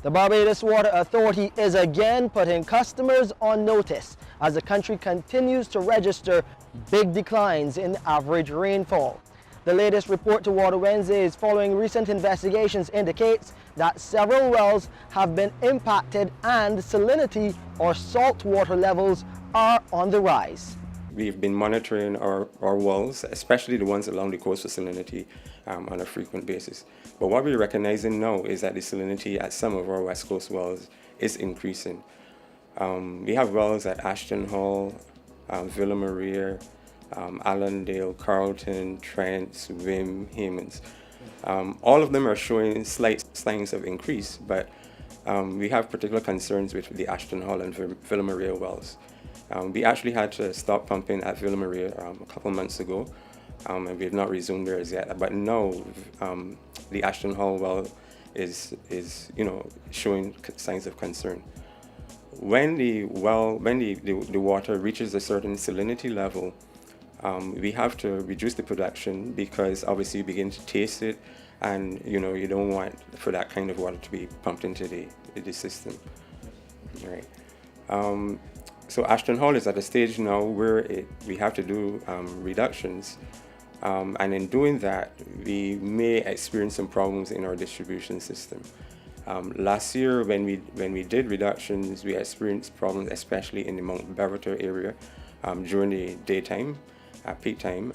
The Barbados Water Authority is again putting customers on notice as the country continues to register big declines in average rainfall. The latest report to Water Wednesdays following recent investigations indicates that several wells have been impacted and salinity or salt water levels are on the rise. We've been monitoring our wells, especially the ones along the coast for salinity, on a frequent basis. But what we're recognizing now is that the salinity at some of our West Coast wells is increasing. We have wells at Ashton Hall, Villa Maria, Allendale, Carlton, Trent, Wim, Hammonds. All of them are showing slight signs of increase, but we have particular concerns with the Ashton Hall and Villa Maria wells. We actually had to stop pumping at Villa Maria a couple months ago, and we have not resumed theirs yet. But now the Ashton Hall well is showing signs of concern. When the water reaches a certain salinity level, we have to reduce the production because obviously you begin to taste it, and you don't want for that kind of water to be pumped into the system. Right. So Ashton Hall is at a stage now where we have to do reductions, and in doing that, we may experience some problems in our distribution system. Last year, when we did reductions, we experienced problems, especially in the Mount Beverter area during the daytime, at peak time.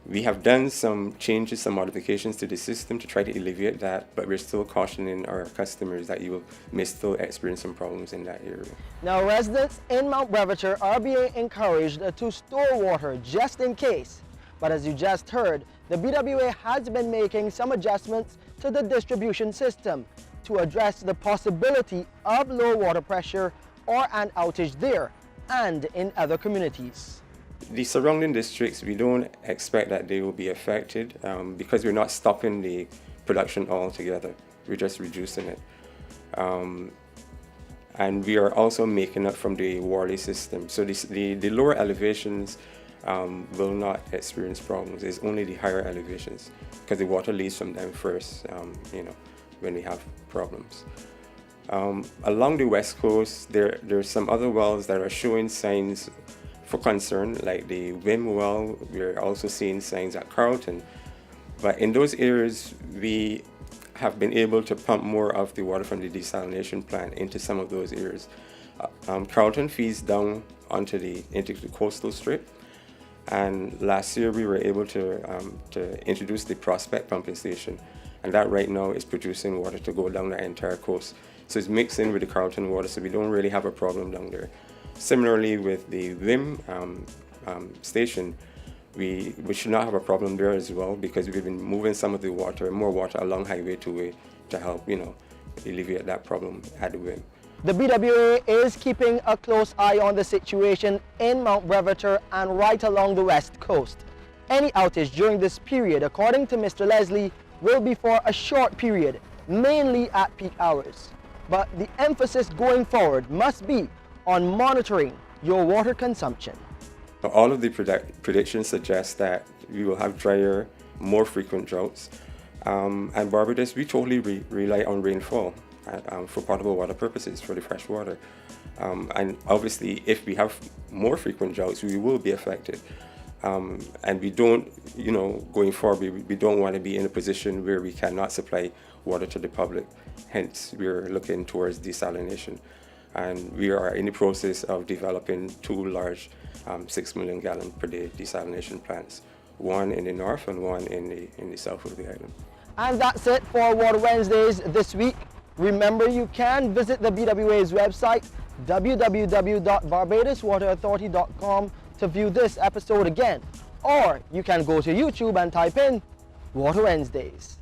We have done some changes, some modifications to the system to try to alleviate that, but we're still cautioning our customers that you may still experience some problems in that area. Now, residents in Mount Beverter are being encouraged to store water just in case. But as you just heard, the BWA has been making some adjustments to the distribution system to address the possibility of low water pressure or an outage there and in other communities. The surrounding districts, we don't expect that they will be affected because we're not stopping the production altogether. We're just reducing it. And we are also making up from the Worley system. So the lower elevations will not experience problems. It's only the higher elevations because the water leaves from them first, when we have problems. Along the West Coast, there are some other wells that are showing signs for concern, like the Wim well. We're also seeing signs at Carlton. But in those areas, we have been able to pump more of the water from the desalination plant into some of those areas. Carlton feeds down into the coastal strip. And last year, we were able to introduce the Prospect pumping station. And that right now is producing water to go down the entire coast. So it's mixed in with the Carlton water, so we don't really have a problem down there. Similarly, with the Wim station, we should not have a problem there as well because we've been moving some of the water, more water along Highway 2A to help, alleviate that problem at the Wim. The BWA is keeping a close eye on the situation in Mount Beverter and right along the West Coast. Any outage during this period, according to Mr. Leslie, will be for a short period, mainly at peak hours. But the emphasis going forward must be on monitoring your water consumption. All of the predictions suggest that we will have drier, more frequent droughts. And Barbados, we totally rely on rainfall for potable water purposes, for the fresh water. And obviously, if we have more frequent droughts, we will be affected. And we don't, going forward, we don't want to be in a position where we cannot supply water to the public. Hence, we're looking towards desalination. And we are in the process of developing 2 large 6 million gallon per day desalination plants, one in the north and one in the south of the island. And that's it for Water Wednesdays this week. Remember, you can visit the BWA's website, www.barbadoswaterauthority.com, to view this episode again. Or you can go to YouTube and type in Water Wednesdays.